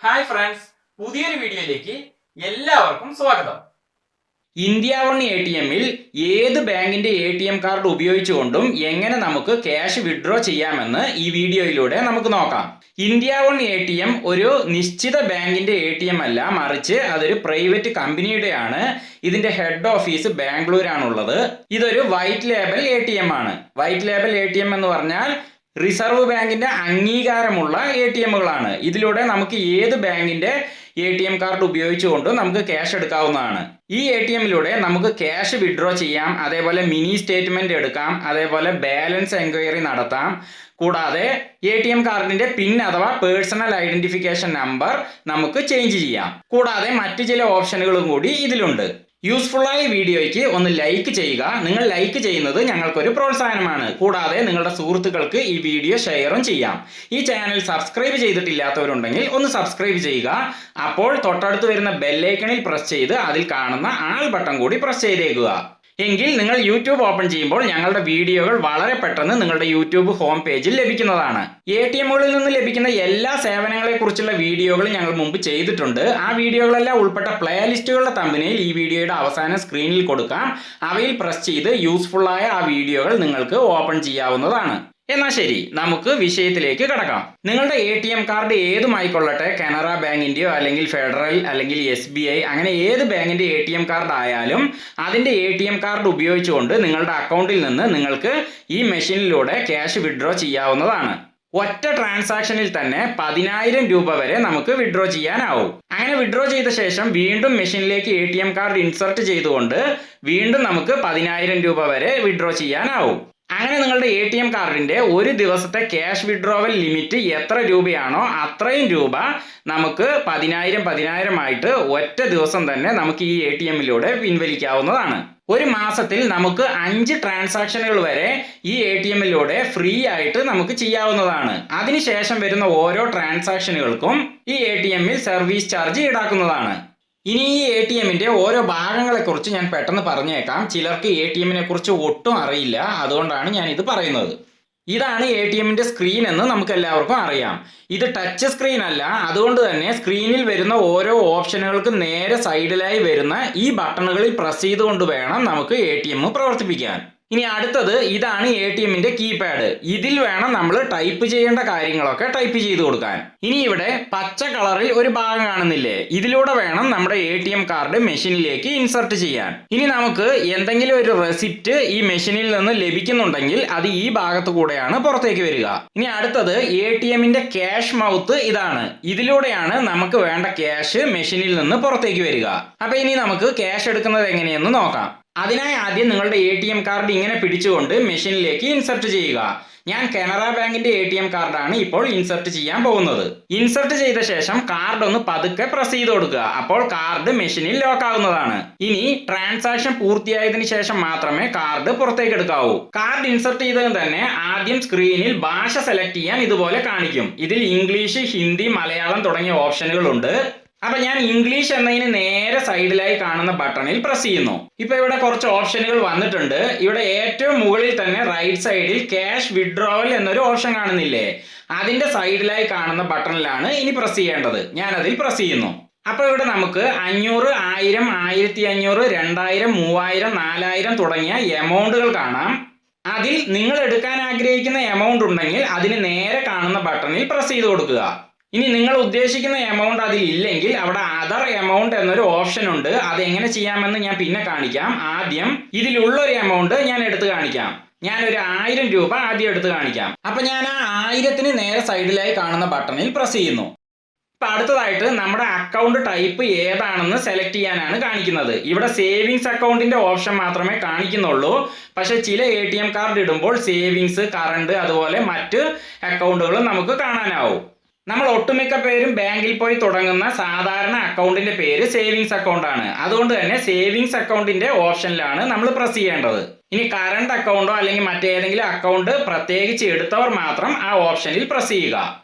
Hi friends, പുതിയൊരു വീഡിയോയിലേക്ക് എല്ലാവർക്കും സ്വാഗതം. ഇന്ത്യ1 ATMൽ ഏത് ബാങ്കിന്റെ ATM കാർഡ് ഉപയോഗിച്ചുകൊണ്ടും എങ്ങനെ നമുക്ക് ക്യാഷ് വിഡ്രോ ചെയ്യാമെന്ന് ഈ വീഡിയോയിലൂടെ നമുക്ക് നോക്കാം. ഇന്ത്യ1 ATM ഒരു നിശ്ചിത ബാങ്കിന്റെ ATM അല്ല, മറിച്ച് അതൊരു പ്രൈവറ്റ് കമ്പനിയുടെയാണ്. ഇതിന്റെ ഹെഡ് ഓഫീസ് ബാംഗ്ലൂരാണുള്ളത്. ഇതൊരു വൈറ്റ് ലേബൽ ATM ആണ്. വൈറ്റ് ലേബൽ ATM എന്ന് പറഞ്ഞാൽ റിസർവ് ബാങ്കിന്റെ അംഗീകാരമുള്ള ATMകളാണ്. ഇതിലൂടെ നമുക്ക് ഏത് ബാങ്കിന്റെ ATM കാർഡ് ഉപയോഗിച്ചുകൊണ്ട് നമുക്ക് ക്യാഷ് എടുക്കാവുന്നതാണ്. ഈ ATMലൂടെ നമുക്ക് ക്യാഷ് വിഡ്രോ ചെയ്യാം, അതേപോലെ മിനി സ്റ്റേറ്റ്മെന്റ് എടുക്കാം, അതേപോലെ ബാലൻസ് എൻക്വയറി നടത്താം. കൂടാതെ ATM കാർഡിന്റെ പിൻ അഥവാ പേഴ്സണൽ ഐഡന്റിഫിക്കേഷൻ നമ്പർ നമുക്ക് ചേഞ്ച് ചെയ്യാം. കൂടാതെ മറ്റു ചില ഓപ്ഷനുകളും കൂടി ഇതിലുണ്ട്. യൂസ്ഫുള്ളായ വീഡിയോയ്ക്ക് ഒന്ന് ലൈക്ക് ചെയ്യുക. നിങ്ങൾ ലൈക്ക് ചെയ്യുന്നത് ഞങ്ങൾക്കൊരു പ്രോത്സാഹനമാണ്. കൂടാതെ നിങ്ങളുടെ സുഹൃത്തുക്കൾക്ക് ഈ വീഡിയോ ഷെയറും ചെയ്യാം. ഈ ചാനൽ സബ്സ്ക്രൈബ് ചെയ്തിട്ടില്ലാത്തവരുണ്ടെങ്കിൽ ഒന്ന് സബ്സ്ക്രൈബ് ചെയ്യുക. അപ്പോൾ തൊട്ടടുത്ത് വരുന്ന ബെല്ലൈക്കണിൽ പ്രസ് ചെയ്ത് അതിൽ കാണുന്ന ആൾ ബട്ടൺ കൂടി പ്രസ് ചെയ്തേക്കുക. എങ്കിൽ നിങ്ങൾ യൂട്യൂബ് ഓപ്പൺ ചെയ്യുമ്പോൾ ഞങ്ങളുടെ വീഡിയോകൾ വളരെ പെട്ടെന്ന് നിങ്ങളുടെ യൂട്യൂബ് ഹോം പേജിൽ ലഭിക്കുന്നതാണ്. ATMകളിൽ നിന്ന് ലഭിക്കുന്ന എല്ലാ സേവനങ്ങളെ കുറിച്ചുള്ള വീഡിയോകൾ ഞങ്ങൾ മുമ്പ് ചെയ്തിട്ടുണ്ട്. ആ വീഡിയോകളെല്ലാം ഉൾപ്പെട്ട പ്ലേലിസ്റ്റുകളുടെ തമ്പനയിൽ ഈ വീഡിയോയുടെ അവസാനം സ്ക്രീനിൽ കൊടുക്കാം. അവയിൽ പ്രസ് ചെയ്ത് യൂസ്ഫുള്ളായ ആ വീഡിയോകൾ നിങ്ങൾക്ക് ഓപ്പൺ ചെയ്യാവുന്നതാണ്. എന്നാൽ ശരി, നമുക്ക് വിഷയത്തിലേക്ക് കടക്കാം. നിങ്ങളുടെ ATM കാർഡ് ഏതുമായിക്കൊള്ളട്ടെ, കാനറ ബാങ്കിന്റെയോ അല്ലെങ്കിൽ ഫെഡറൽ അല്ലെങ്കിൽ SBI അങ്ങനെ ഏത് ബാങ്കിന്റെ ATM കാർഡ് ആയാലും അതിന്റെ ATM കാർഡ് ഉപയോഗിച്ചുകൊണ്ട് നിങ്ങളുടെ അക്കൗണ്ടിൽ നിന്ന് നിങ്ങൾക്ക് ഈ മെഷീനിലൂടെ ക്യാഷ് വിഡ്രോ ചെയ്യാവുന്നതാണ്. ഒറ്റ ട്രാൻസാക്ഷനിൽ തന്നെ 10,000 രൂപ വരെ നമുക്ക് വിഡ്രോ ചെയ്യാനാവും. അങ്ങനെ വിഡ്രോ ചെയ്ത ശേഷം വീണ്ടും മെഷീനിലേക്ക് ATM കാർഡ് ഇൻസർട്ട് ചെയ്തുകൊണ്ട് വീണ്ടും നമുക്ക് 10,000 രൂപ വരെ വിഡ്രോ ചെയ്യാനാവും. അങ്ങനെ നിങ്ങളുടെ ATM കാർഡിന്റെ ഒരു ദിവസത്തെ ക്യാഷ് വിഡ്രോവൽ ലിമിറ്റ് എത്ര രൂപയാണോ അത്രയും രൂപ നമുക്ക് 10,000 ആയിട്ട് ഒറ്റ ദിവസം തന്നെ നമുക്ക് ഈ ATMലൂടെ പിൻവലിക്കാവുന്നതാണ്. ഒരു മാസത്തിൽ നമുക്ക് 5 ട്രാൻസാക്ഷനുകൾ വരെ ഈ ATMലൂടെ ഫ്രീ ആയിട്ട് നമുക്ക് ചെയ്യാവുന്നതാണ്. അതിനുശേഷം വരുന്ന ഓരോ ട്രാൻസാക്ഷനുകൾക്കും ഈ ATMൽ സർവീസ് ചാർജ് ഈടാക്കുന്നതാണ്. ഇനി ഈ ATMന്റെ ഓരോ ഭാഗങ്ങളെക്കുറിച്ച് ഞാൻ പെട്ടെന്ന് പറഞ്ഞേക്കാം. ചിലർക്ക് ATMനെ കുറിച്ച് ഒട്ടും അറിയില്ല, അതുകൊണ്ടാണ് ഞാൻ ഇത് പറയുന്നത്. ഇതാണ് ATMന്റെ സ്ക്രീൻ എന്ന് നമുക്ക് എല്ലാവർക്കും അറിയാം. ഇത് ടച്ച് സ്ക്രീൻ അല്ല, അതുകൊണ്ട് തന്നെ സ്ക്രീനിൽ വരുന്ന ഓരോ ഓപ്ഷനുകൾക്ക് നേരെ സൈഡിലായി വരുന്ന ഈ ബട്ടണുകളിൽ പ്രസ് ചെയ്തുകൊണ്ട് വേണം നമുക്ക് ATM പ്രവർത്തിപ്പിക്കാൻ. ഇനി അടുത്തത് ഇതാണ് ATMന്റെ കീപാഡ്. ഇതിൽ വേണം നമ്മൾ ടൈപ്പ് ചെയ്യേണ്ട കാര്യങ്ങളൊക്കെ ടൈപ്പ് ചെയ്ത് കൊടുക്കാൻ. ഇനി ഇവിടെ പച്ച കളറിൽ ഒരു ഭാഗം കാണുന്നില്ലേ, ഇതിലൂടെ വേണം നമ്മുടെ ATM കാർഡ് മെഷീനിലേക്ക് ഇൻസർട്ട് ചെയ്യാൻ. ഇനി നമുക്ക് എന്തെങ്കിലും ഒരു റെസിപ്റ്റ് ഈ മെഷീനിൽ നിന്ന് ലഭിക്കുന്നുണ്ടെങ്കിൽ അത് ഈ ഭാഗത്ത് കൂടെയാണ് പുറത്തേക്ക് വരിക. ഇനി അടുത്തത് ATMന്റെ ക്യാഷ് മൗത്ത് ഇതാണ്. ഇതിലൂടെയാണ് നമുക്ക് വേണ്ട ക്യാഷ് മെഷീനിൽ നിന്ന് പുറത്തേക്ക് വരിക. അപ്പൊ ഇനി നമുക്ക് ക്യാഷ് എടുക്കുന്നത് എങ്ങനെയെന്ന് നോക്കാം. അതിനായി ആദ്യം നിങ്ങളുടെ ATM കാർഡ് ഇങ്ങനെ പിടിച്ചുകൊണ്ട് മെഷീനിലേക്ക് ഇൻസർട്ട് ചെയ്യുക. ഞാൻ കാനറ ബാങ്കിന്റെ ATM കാർഡാണ് ഇപ്പോൾ ഇൻസർട്ട് ചെയ്യാൻ പോകുന്നത്. ഇൻസർട്ട് ചെയ്ത ശേഷം കാർഡ് ഒന്ന് പതുക്കെ പ്രസ് ചെയ്ത് കൊടുക്കുക. അപ്പോൾ കാർഡ് മെഷീനിൽ ലോക്ക് ആവുന്നതാണ്. ഇനി ട്രാൻസാക്ഷൻ പൂർത്തിയായതിനു ശേഷം മാത്രമേ കാർഡ് പുറത്തേക്ക് എടുക്കാവൂ. കാർഡ് ഇൻസർട്ട് ചെയ്തതിന് തന്നെ ആദ്യം സ്ക്രീനിൽ ഭാഷ സെലക്ട് ചെയ്യാൻ ഇതുപോലെ കാണിക്കും. ഇതിൽ ഇംഗ്ലീഷ്, ഹിന്ദി, മലയാളം തുടങ്ങിയ ഓപ്ഷനുകളുണ്ട്. അപ്പൊ ഞാൻ ഇംഗ്ലീഷ് എന്നതിന് നേരെ സൈഡിലായി കാണുന്ന ബട്ടണിൽ പ്രസ് ചെയ്യുന്നു. ഇപ്പൊ ഇവിടെ കുറച്ച് ഓപ്ഷനുകൾ വന്നിട്ടുണ്ട്. ഇവിടെ ഏറ്റവും മുകളിൽ തന്നെ റൈറ്റ് സൈഡിൽ ക്യാഷ് വിഡ്രോവൽ എന്നൊരു ഓപ്ഷൻ കാണുന്നില്ലേ, അതിന്റെ സൈഡിലായി കാണുന്ന ബട്ടണിലാണ് ഇനി പ്രസ് ചെയ്യേണ്ടത്. ഞാൻ അതിൽ പ്രസ് ചെയ്യുന്നു. അപ്പൊ ഇവിടെ നമുക്ക് 500, 1000, 1500, 2000, 3000, 4000 തുടങ്ങിയ എമൗണ്ടുകൾ കാണാം. അതിൽ നിങ്ങൾ എടുക്കാൻ ആഗ്രഹിക്കുന്ന എമൗണ്ട് ഉണ്ടെങ്കിൽ അതിന് നേരെ കാണുന്ന ബട്ടണിൽ പ്രസ് ചെയ്ത് കൊടുക്കുക. ഇനി നിങ്ങൾ ഉദ്ദേശിക്കുന്ന എമൗണ്ട് അതിൽ ഇല്ലെങ്കിൽ അവിടെ അതർ എമൗണ്ട് എന്നൊരു ഓപ്ഷൻ ഉണ്ട്. അത് എങ്ങനെ ചെയ്യാമെന്ന് ഞാൻ പിന്നെ കാണിക്കാം. ആദ്യം ഇതിലുള്ള ഒരു എമൗണ്ട് ഞാൻ എടുത്ത് കാണിക്കാം. ഞാൻ ഒരു 1000 രൂപ ആദ്യം എടുത്ത് കാണിക്കാം. അപ്പൊ ഞാൻ ആ 1000ന് നേരെ സൈഡിലായി കാണുന്ന ബട്ടണിൽ പ്രസ് ചെയ്യുന്നു. ഇപ്പൊ അടുത്തതായിട്ട് നമ്മുടെ അക്കൗണ്ട് ടൈപ്പ് ഏതാണെന്ന് സെലക്ട് ചെയ്യാനാണ് കാണിക്കുന്നത്. ഇവിടെ സേവിങ്സ് അക്കൗണ്ടിന്റെ ഓപ്ഷൻ മാത്രമേ കാണിക്കുന്നുള്ളൂ. പക്ഷെ ചില ATM കാർഡ് ഇടുമ്പോൾ സേവിങ്സ്, കറണ്ട് അതുപോലെ മറ്റ് അക്കൗണ്ടുകളും നമുക്ക് കാണാനാവും. നമ്മൾ ഒട്ടുമിക്ക പേരും ബാങ്കിൽ പോയി തുടങ്ങുന്ന സാധാരണ അക്കൗണ്ടിന്റെ പേര് സേവിങ്സ് അക്കൗണ്ട് ആണ്. അതുകൊണ്ട് തന്നെ സേവിങ്സ് അക്കൗണ്ടിന്റെ ഓപ്ഷനിലാണ് നമ്മൾ പ്രസ് ചെയ്യേണ്ടത്. ഇനി കറണ്ട് അക്കൗണ്ടോ അല്ലെങ്കിൽ മറ്റേതെങ്കിലും അക്കൗണ്ട് പ്രത്യേകിച്ച് എടുത്തവർ മാത്രം ആ ഓപ്ഷനിൽ പ്രസ് ചെയ്യുക.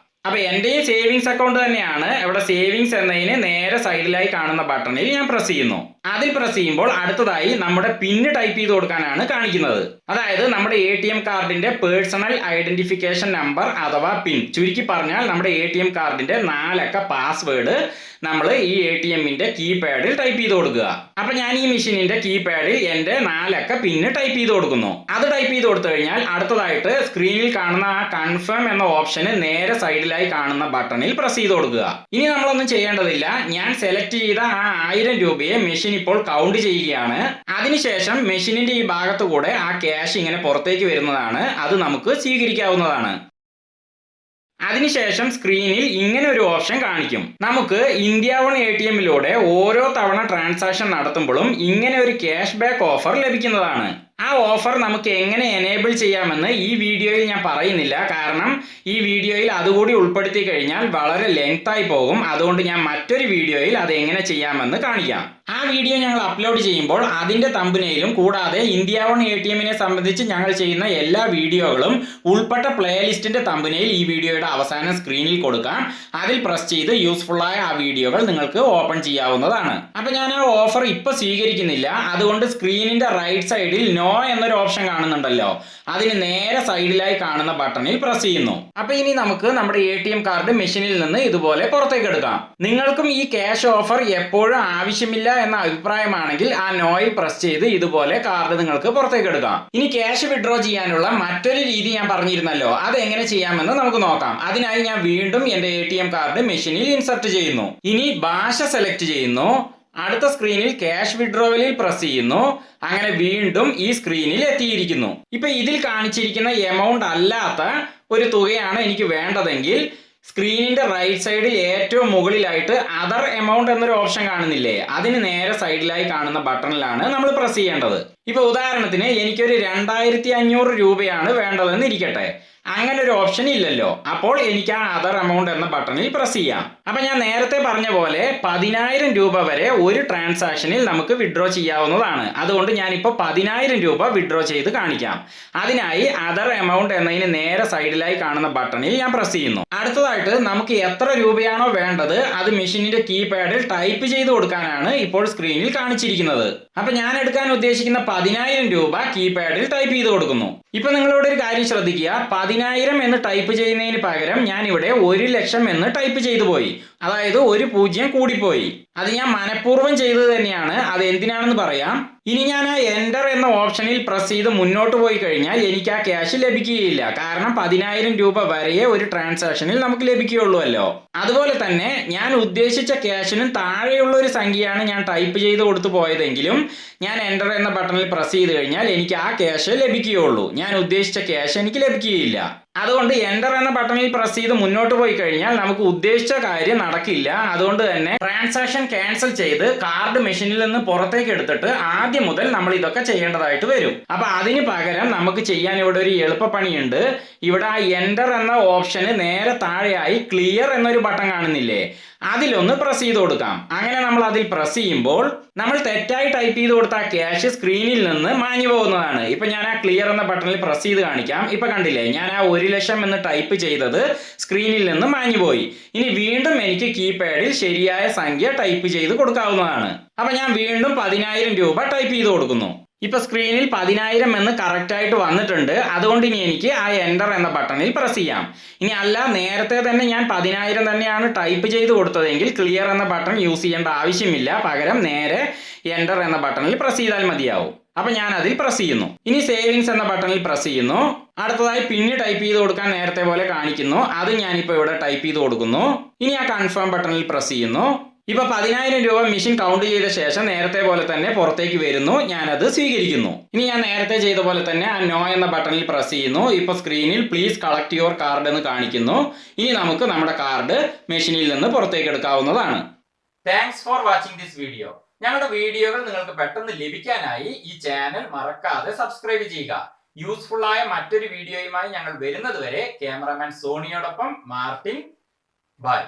അപ്പൊ എന്റെയും സേവിങ്സ് അക്കൗണ്ട് തന്നെയാണ്. ഇവിടെ സേവിങ്സ് എന്നതിന് നേരെ സൈഡിലായി കാണുന്ന ബട്ടണിൽ ഞാൻ പ്രസ് ചെയ്യുന്നു. അതിൽ പ്രസ് ചെയ്യുമ്പോൾ അടുത്തതായി നമ്മുടെ പിന്ന് ടൈപ്പ് ചെയ്ത് കൊടുക്കാനാണ് കാണിക്കുന്നത്. അതായത് നമ്മുടെ ATM കാർഡിന്റെ പേഴ്സണൽ ഐഡന്റിഫിക്കേഷൻ നമ്പർ അഥവാ പിൻ, ചുരുക്കി പറഞ്ഞാൽ നമ്മുടെ ATM കാർഡിന്റെ 4 അക്ക പാസ്വേഡ് നമ്മൾ ഈ ATMന്റെ കീപാഡിൽ ടൈപ്പ് ചെയ്ത് കൊടുക്കുക. അപ്പൊ ഞാൻ ഈ മെഷീനിന്റെ കീപാഡിൽ എന്റെ 4 അക്ക പിന്ന് ടൈപ്പ് ചെയ്ത് കൊടുക്കുന്നു. അത് ടൈപ്പ് ചെയ്ത് കൊടുത്തു കഴിഞ്ഞാൽ അടുത്തതായിട്ട് സ്ക്രീനിൽ കാണുന്ന ആ കൺഫേം എന്ന ഓപ്ഷന് നേരെ സൈഡിലായി കാണുന്ന ബട്ടണിൽ പ്രസ് ചെയ്ത് കൊടുക്കുക. ഇനി നമ്മളൊന്നും ചെയ്യേണ്ടതില്ല. ഞാൻ സെലക്ട് ചെയ്ത ആ 1000 രൂപയെ മെഷീൻ ഇപ്പോൾ കൗണ്ട് ചെയ്യുകയാണ്. അതിനുശേഷം മെഷീനിന്റെ ഈ ഭാഗത്തു കൂടെ ആ ക്യാഷ് ഇങ്ങനെ പുറത്തേക്ക് വരുന്നതാണ്. അത് നമുക്ക് സ്വീകരിക്കാവുന്നതാണ്. അതിനുശേഷം സ്ക്രീനിൽ ഇങ്ങനെ ഒരു ഓപ്ഷൻ കാണിക്കും. നമുക്ക് India1 ATMലൂടെ ഓരോ തവണ ട്രാൻസാക്ഷൻ നടത്തുമ്പോഴും ഇങ്ങനെ ഒരു ക്യാഷ് ബാക്ക് ഓഫർ ലഭിക്കുന്നതാണ്. ആ ഓഫർ നമുക്ക് എങ്ങനെ എനേബിൾ ചെയ്യാമെന്ന് ഈ വീഡിയോയിൽ ഞാൻ പറയുന്നില്ല. കാരണം ഈ വീഡിയോയിൽ അതുകൂടി ഉൾപ്പെടുത്തി കഴിഞ്ഞാൽ വളരെ ലെങ്ത് ആയി പോകും. അതുകൊണ്ട് ഞാൻ മറ്റൊരു വീഡിയോയിൽ അത് എങ്ങനെ ചെയ്യാമെന്ന് കാണിക്കാം. ആ വീഡിയോ ഞങ്ങൾ അപ്ലോഡ് ചെയ്യുമ്പോൾ അതിന്റെ തമ്പനെയിലും കൂടാതെ India1 ATMനെ സംബന്ധിച്ച് ഞങ്ങൾ ചെയ്യുന്ന എല്ലാ വീഡിയോകളും ഉൾപ്പെട്ട പ്ലേലിസ്റ്റിന്റെ തമ്പനെയിൽ ഈ വീഡിയോയുടെ അവസാനം സ്ക്രീനിൽ കൊടുക്കാം. അതിൽ പ്രസ് ചെയ്ത് യൂസ്ഫുൾ ആയ ആ വീഡിയോകൾ നിങ്ങൾക്ക് ഓപ്പൺ ചെയ്യാവുന്നതാണ്. അപ്പൊ ഞാൻ ആ ഓഫർ ഇപ്പൊ സ്വീകരിക്കുന്നില്ല. അതുകൊണ്ട് സ്ക്രീനിന്റെ റൈറ്റ് സൈഡിൽ നോ എന്നൊരു ഓപ്ഷൻ കാണുന്നുണ്ടല്ലോ, അതിന് നേരെ സൈഡിലായി കാണുന്ന ബട്ടണിൽ പ്രസ് ചെയ്യുന്നു. അപ്പൊ ഇനി നമുക്ക് നമ്മുടെ ATM കാർഡ് മെഷീനിൽ നിന്ന് ഇതുപോലെ പുറത്തേക്ക് എടുക്കാം. നിങ്ങൾക്കും ഈ ക്യാഷ് ഓഫർ എപ്പോഴും ആവശ്യമില്ല എന്ന അഭിപ്രായമാണെങ്കിൽ ആ നോയിൽ പ്രസ് ചെയ്ത് ഇതുപോലെ കാർഡ് നിങ്ങൾക്ക് പുറത്തേക്ക് എടുക്കാം. ഇനി ക്യാഷ് വിഡ്രോ ചെയ്യാനുള്ള മറ്റൊരു രീതി ഞാൻ പറഞ്ഞിരുന്നല്ലോ, അത് എങ്ങനെ ചെയ്യാമെന്ന് നമുക്ക് നോക്കാം. അതിനായി ഞാൻ വീണ്ടും എന്റെ ATM കാർഡ് മെഷീനിൽ ഇൻസർട്ട് ചെയ്യുന്നു. ഇനി ഭാഷ സെലക്ട് ചെയ്യുന്നു. അടുത്ത സ്ക്രീനിൽ ക്യാഷ് വിഡ്രോവലിൽ പ്രസ് ചെയ്യുന്നു. അങ്ങനെ വീണ്ടും ഈ സ്ക്രീനിൽ എത്തിയിരിക്കുന്നു. ഇപ്പൊ ഇതിൽ കാണിച്ചിരിക്കുന്ന എമൗണ്ട് അല്ലാത്ത ഒരു തുകയാണ് എനിക്ക് വേണ്ടതെങ്കിൽ സ്ക്രീനിന്റെ റൈറ്റ് സൈഡിൽ ഏറ്റവും മുകളിലായിട്ട് അതർ എമൗണ്ട് എന്നൊരു ഓപ്ഷൻ കാണുന്നില്ലേ, അതിന് നേരെ സൈഡിലായി കാണുന്ന ബട്ടണിലാണ് നമ്മൾ പ്രസ് ചെയ്യേണ്ടത്. ഇപ്പൊ ഉദാഹരണത്തിന് എനിക്കൊരു 2500 രൂപയാണ് വേണ്ടതെന്ന് ഇരിക്കട്ടെ. അങ്ങനെ ഒരു ഓപ്ഷൻ ഇല്ലല്ലോ. അപ്പോൾ എനിക്ക് ആ അതർ എമൗണ്ട് എന്ന ബട്ടണിൽ പ്രസ് ചെയ്യാം. അപ്പൊ ഞാൻ നേരത്തെ പറഞ്ഞ പോലെ 10,000 രൂപ വരെ ഒരു ട്രാൻസാക്ഷനിൽ നമുക്ക് വിഡ്രോ ചെയ്യാവുന്നതാണ്. അതുകൊണ്ട് ഞാനിപ്പോൾ 10,000 രൂപ വിഡ്രോ ചെയ്ത് കാണിക്കാം. അതിനായി അതർ എമൗണ്ട് എന്നതിന് നേരെ സൈഡിലായി കാണുന്ന ബട്ടണിൽ ഞാൻ പ്രസ് ചെയ്യുന്നു. അടുത്തതായിട്ട് നമുക്ക് എത്ര രൂപയാണോ വേണ്ടത് അത് മെഷീനിന്റെ കീപാഡിൽ ടൈപ്പ് ചെയ്ത് കൊടുക്കാനാണ് ഇപ്പോൾ സ്ക്രീനിൽ കാണിച്ചിരിക്കുന്നത്. അപ്പൊ ഞാൻ എടുക്കാൻ ഉദ്ദേശിക്കുന്ന 10,000 രൂപ കീപാഡിൽ ടൈപ്പ് ചെയ്ത് കൊടുക്കുന്നു. ഇപ്പൊ നിങ്ങളോട് ഒരു കാര്യം ശ്രദ്ധിക്കുക. 10,000 എന്ന് ടൈപ്പ് ചെയ്യുന്നതിന് പകരം ഞാൻ ഇവിടെ 1,00,000 എന്ന് ടൈപ്പ് ചെയ്തു പോയി. അതായത് ഒരു 0 കൂടിപ്പോയി. അത് ഞാൻ മനഃപൂർവ്വം ചെയ്തത് തന്നെയാണ്. അത് എന്തിനാണെന്ന് പറയാം. ഇനി ഞാൻ ആ എൻ്റർ എന്ന ഓപ്ഷനിൽ പ്രസ് ചെയ്ത് മുന്നോട്ട് പോയി കഴിഞ്ഞാൽ എനിക്ക് ആ ക്യാഷ് ലഭിക്കുകയില്ല. കാരണം 10,000 രൂപ വരെയേ ഒരു ട്രാൻസാക്ഷനിൽ നമുക്ക് ലഭിക്കുകയുള്ളൂവല്ലോ. അതുപോലെ തന്നെ ഞാൻ ഉദ്ദേശിച്ച ക്യാഷിനും താഴെയുള്ള ഒരു സംഖ്യയാണ് ഞാൻ ടൈപ്പ് ചെയ്ത് കൊടുത്തു പോയതെങ്കിലും ഞാൻ എൻ്റർ എന്ന ബട്ടണിൽ പ്രസ് ചെയ്ത് കഴിഞ്ഞാൽ എനിക്ക് ആ ക്യാഷ് ലഭിക്കുകയുള്ളൂ. ഞാൻ ഉദ്ദേശിച്ച ക്യാഷ് എനിക്ക് ലഭിക്കുകയില്ല. അതുകൊണ്ട് എൻ്റർ എന്ന ബട്ടണിൽ പ്രസ് ചെയ്ത് മുന്നോട്ട് പോയി കഴിഞ്ഞാൽ നമുക്ക് ഉദ്ദേശിച്ച കാര്യം നടക്കില്ല. അതുകൊണ്ട് തന്നെ ട്രാൻസാക്ഷൻ ക്യാൻസൽ ചെയ്ത് കാർഡ് മെഷീനിൽ നിന്ന് പുറത്തേക്ക് എടുത്തിട്ട് ആദ്യം മുതൽ നമ്മൾ ഇതൊക്കെ ചെയ്യേണ്ടതായിട്ട് വരും. അപ്പൊ അതിന് പകരം നമുക്ക് ചെയ്യാൻ ഇവിടെ ഒരു എളുപ്പപ്പണിയുണ്ട്. ഇവിടെ ആ എൻ്റർ എന്ന ഓപ്ഷന് നേരെ താഴെയായി ക്ലിയർ എന്നൊരു ബട്ടൺ കാണുന്നില്ലേ, അതിലൊന്ന് പ്രസ് ചെയ്ത് കൊടുക്കാം. അങ്ങനെ നമ്മൾ അതിൽ പ്രസ് ചെയ്യുമ്പോൾ നമ്മൾ തെറ്റായി ടൈപ്പ് ചെയ്ത് കൊടുത്ത ആ ക്യാഷ് സ്ക്രീനിൽ നിന്ന് മാഞ്ഞു പോകുന്നതാണ്. ഇപ്പൊ ഞാൻ ആ ക്ലിയർ എന്ന ബട്ടണിൽ പ്രസ് ചെയ്ത് കാണിക്കാം. ഇപ്പൊ കണ്ടില്ലേ, ഞാൻ ആ 1,00,000 എന്ന് ടൈപ്പ് ചെയ്തത് സ്ക്രീനിൽ നിന്ന് മാഞ്ഞു പോയി. ഇനി വീണ്ടും എനിക്ക് കീപാഡിൽ ശരിയായ സംഖ്യ ടൈപ്പ് ചെയ്ത് കൊടുക്കാവുന്നതാണ്. അപ്പൊ ഞാൻ വീണ്ടും 10,000 രൂപ ടൈപ്പ് ചെയ്ത് കൊടുക്കുന്നു. ഇപ്പൊ സ്ക്രീനിൽ 10,000 എന്ന് കറക്റ്റ് ആയിട്ട് വന്നിട്ടുണ്ട്. അതുകൊണ്ട് ഇനി എനിക്ക് ആ എൻ്റർ എന്ന ബട്ടണിൽ പ്രസ് ചെയ്യാം. ഇനി അല്ല, നേരത്തെ തന്നെ ഞാൻ 10,000 തന്നെയാണ് ടൈപ്പ് ചെയ്ത് കൊടുത്തതെങ്കിൽ ക്ലിയർ എന്ന ബട്ടൺ യൂസ് ചെയ്യേണ്ട ആവശ്യമില്ല. പകരം നേരെ എൻ്റർ എന്ന ബട്ടണിൽ പ്രസ് ചെയ്താൽ മതിയാവും. അപ്പൊ ഞാൻ അതിൽ പ്രസ് ചെയ്യുന്നു. ഇനി സേവിങ്സ് എന്ന ബട്ടണിൽ പ്രസ് ചെയ്യുന്നു. അടുത്തതായി പിന്ന് ടൈപ്പ് ചെയ്ത് കൊടുക്കാൻ നേരത്തെ പോലെ കാണിക്കുന്നു. അത് ഞാനിപ്പോൾ ഇവിടെ ടൈപ്പ് ചെയ്ത് കൊടുക്കുന്നു. ഇനി ആ കൺഫേം ബട്ടണിൽ പ്രസ് ചെയ്യുന്നു. ഇപ്പൊ 10,000 രൂപ മെഷീൻ കൗണ്ട് ചെയ്ത ശേഷം നേരത്തെ പോലെ തന്നെ പുറത്തേക്ക് വരുന്നു. ഞാനത് സ്വീകരിക്കുന്നു. ഇനി ഞാൻ നേരത്തെ ചെയ്ത പോലെ തന്നെ ആ നോ എന്ന ബട്ടണിൽ പ്രസ് ചെയ്യുന്നു. ഇപ്പൊ സ്ക്രീനിൽ പ്ലീസ് കളക്ട് യുവർ കാർഡ് എന്ന് കാണിക്കുന്നു. ഇനി നമുക്ക് നമ്മുടെ കാർഡ് മെഷീനിൽ നിന്ന് പുറത്തേക്ക് എടുക്കാവുന്നതാണ്. Thanks for watching this video. ഞങ്ങളുടെ വീഡിയോകൾ നിങ്ങൾക്ക് പെട്ടെന്ന് ലഭിക്കാനായി ഈ ചാനൽ മറക്കാതെ സബ്സ്ക്രൈബ് ചെയ്യുക. യൂസ്ഫുൾ ആയ മറ്റൊരു വീഡിയോയുമായി ഞങ്ങൾ വരുന്നത് വരെ ക്യാമറാമാൻ സോണിയോടൊപ്പം മാർട്ടിൻ. ബൈ.